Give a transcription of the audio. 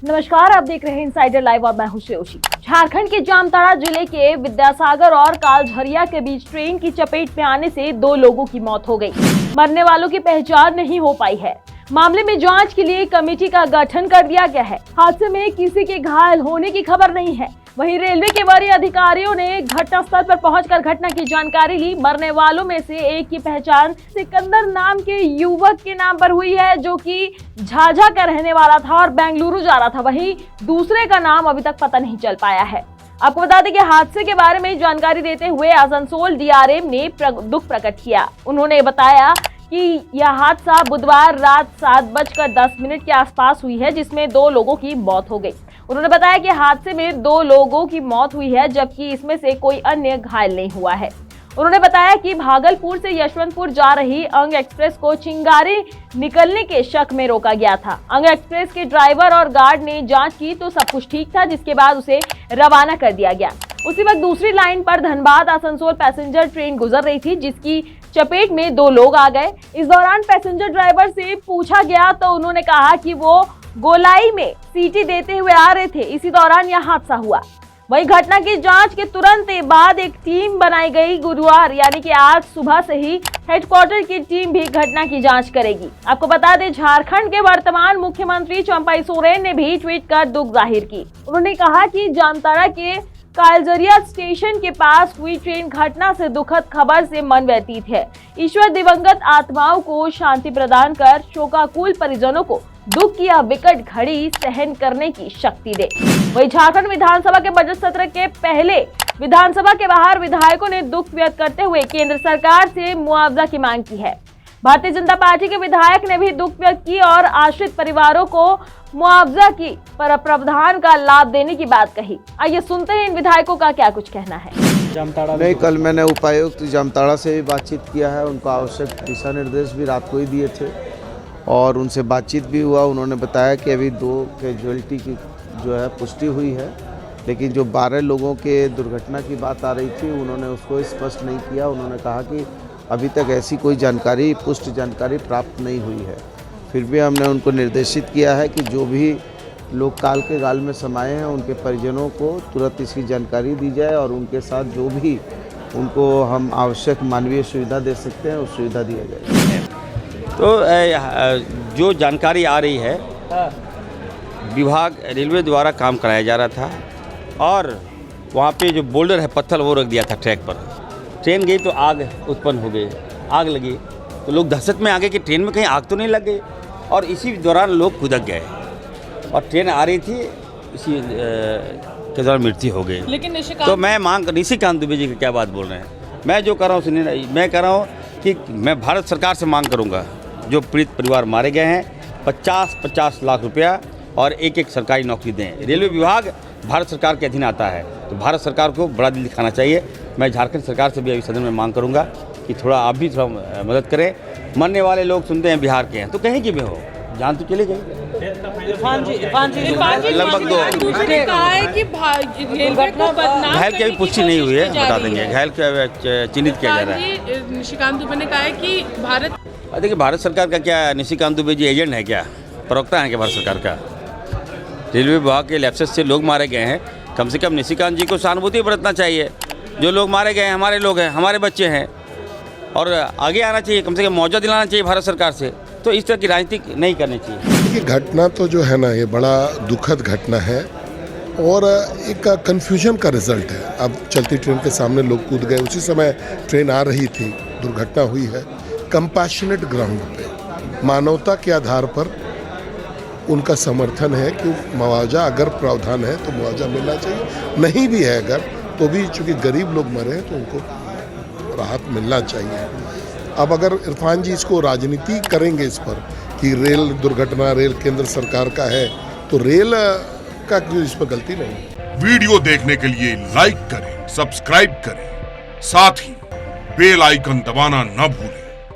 नमस्कार, आप देख रहे हैं इनसाइडर लाइव और मैं हूं श्रेयोशी। झारखंड के जामताड़ा जिले के विद्यासागर और कालझरिया के बीच ट्रेन की चपेट में आने से 2 लोगों की मौत हो गई। मरने वालों की पहचान नहीं हो पाई है। मामले में जांच के लिए कमेटी का गठन कर दिया गया है। हादसे में किसी के घायल होने की खबर नहीं है। वहीं रेलवे के वरीय अधिकारियों ने घटनास्थल पर पहुंचकर घटना की जानकारी ली। मरने वालों में से एक की पहचान सिकंदर नाम के युवक के नाम पर हुई है, जो कि झाझा का रहने वाला था और बेंगलुरु जा रहा था। वहीं दूसरे का नाम अभी तक पता नहीं चल पाया है। आपको बता दें कि हादसे के बारे में जानकारी देते हुए आसनसोल डीआरएम ने दुख प्रकट किया। उन्होंने बताया कि यह हादसा बुधवार रात 7:10 के आसपास हुई है, जिसमें 2 लोगों की मौत हो गई। उन्होंने बताया कि हादसे में 2 लोगों की मौत हुई है, जबकि इसमें से कोई अन्य घायल नहीं हुआ है। उन्होंने बताया कि भागलपुर से यशवंतपुर जा रही अंग एक्सप्रेस को चिंगारी निकलने के शक में रोका गया था। अंग एक्सप्रेस के ड्राइवर और गार्ड ने जांच की तो सब कुछ ठीक था, जिसके बाद उसे रवाना कर दिया गया। उसी वक्त दूसरी लाइन पर धनबाद आसनसोल पैसेंजर ट्रेन गुजर रही थी, जिसकी चपेट में 2 लोग आ गए। इस दौरान पैसेंजर ड्राइवर से पूछा गया तो उन्होंने कहा कि वो गोलाई में सीटी देते हुए आ रहे थे। इसी दौरान यह हादसा हुआ। वहीं घटना की जांच के तुरंत बाद एक टीम बनाई गई। गुरुवार यानी कि आज सुबह से ही हेडक्वार्टर की टीम भी घटना की जांच करेगी। आपको बता दें, झारखंड के वर्तमान मुख्यमंत्री चंपाई सोरेन ने भी ट्वीट कर दुख जाहिर की। उन्होंने कहा कि जामताड़ा के कालझरिया स्टेशन के पास हुई ट्रेन घटना से दुखद खबर से मन व्यतीत है। ईश्वर दिवंगत आत्माओं को शांति प्रदान कर शोकाकुल परिजनों को दुख की यह विकट घड़ी सहन करने की शक्ति दे। वहीं झारखंड विधानसभा के बजट सत्र के पहले विधानसभा के बाहर विधायकों ने दुख व्यक्त करते हुए केंद्र सरकार से मुआवजा की मांग की है। भारतीय जनता पार्टी के विधायक ने भी दुख व्यक्त की और आश्रित परिवारों को मुआवजा की प्रावधान का लाभ देने की बात कही। आइए सुनते हैं इन विधायकों का क्या कुछ कहना है। नहीं, कल मैंने उपायुक्त जामताड़ा से भी बातचीत किया है। उनको आवश्यक दिशा निर्देश भी रात को ही दिए थे और उनसे बातचीत भी हुआ। उन्होंने बताया कि अभी 2 कैजुअल्टी की जो है पुष्टि हुई है, लेकिन जो 12 लोगों के दुर्घटना की बात आ रही थी उन्होंने उसको स्पष्ट नहीं किया। उन्होंने कहा कि अभी तक ऐसी कोई जानकारी, पुष्ट जानकारी प्राप्त नहीं हुई है। फिर भी हमने उनको निर्देशित किया है कि जो भी लोग काल के गाल में समाये हैं उनके परिजनों को तुरंत इसकी जानकारी दी जाए और उनके साथ जो भी उनको हम आवश्यक मानवीय सुविधा दे सकते हैं उस सुविधा दिया जाए। तो जो जानकारी आ रही है, विभाग रेलवे द्वारा काम कराया जा रहा था और वहाँ पे जो बोल्डर है, पत्थर, वो रख दिया था ट्रैक पर। ट्रेन गई तो आग उत्पन्न हो गई, आग लगी तो लोग दहशत में आ गए कि ट्रेन में कहीं आग तो नहीं लग गई, और इसी दौरान लोग कूदक गए और ट्रेन आ रही थी, इसी के दौरान मृत्यु हो गई। लेकिन तो मैं मांग, निशिकांत दुबे जी की क्या बात बोल रहे हैं, मैं जो कर रहा हूँ सुनिए, मैं कह रहा हूँ कि मैं भारत सरकार से मांग करूँगा, जो पीड़ित परिवार मारे गए हैं 50-50 लाख रुपया और एक सरकारी नौकरी दें। रेलवे विभाग भारत सरकार के अधीन आता है, तो भारत सरकार को बड़ा दिल दिखाना चाहिए। मैं झारखंड सरकार से भी अभी सदन में मांग करूंगा कि थोड़ा आप भी थोड़ा मदद करें। मरने वाले लोग सुनते हैं बिहार के हैं, तो कहीं की भी हो, जान तो चली गई। इरफान जी लगभग 2 घायल की अभी पुष्टि नहीं हुई है, बता देंगे। घायल को चिन्हित किया जा रहा है। निशिकांत दुबे ने कहा है कि भारत, देखिए भारत सरकार का क्या, निशिकांत दुबे जी एजेंट है क्या, प्रवक्ता है क्या भारत सरकार का? रेलवे विभाग के लैप्सेस से लोग मारे गए हैं, कम से कम निशिकांत जी को सहानुभूति बरतना चाहिए। जो लोग मारे गए हैं हमारे लोग हैं, हमारे बच्चे हैं, और आगे आना चाहिए, कम से कम मुआवजा दिलाना चाहिए भारत सरकार से। तो इस तरह की राजनीति नहीं करनी चाहिए। देखिए, घटना तो जो है ना, ये बड़ा दुखद घटना है और एक कन्फ्यूजन का रिजल्ट है। अब चलती ट्रेन के सामने लोग कूद गए, उसी समय ट्रेन आ रही थी, दुर्घटना हुई है। कंपैशनेट ग्राउंड पे, मानवता के आधार पर उनका समर्थन है कि मुआवजा, अगर प्रावधान है तो मुआवजा मिलना चाहिए, नहीं भी है अगर तो भी, चूँकि गरीब लोग मरे हैं तो उनको राहत मिलना चाहिए। अब अगर इरफान जी इसको राजनीति करेंगे इस पर कि रेल दुर्घटना रेल केंद्र सरकार का है, तो रेल का इस पर गलती नहीं। वीडियो देखने के लिए लाइक करें, सब्सक्राइब करें, साथ ही बेल आइकन दबाना न भूलें।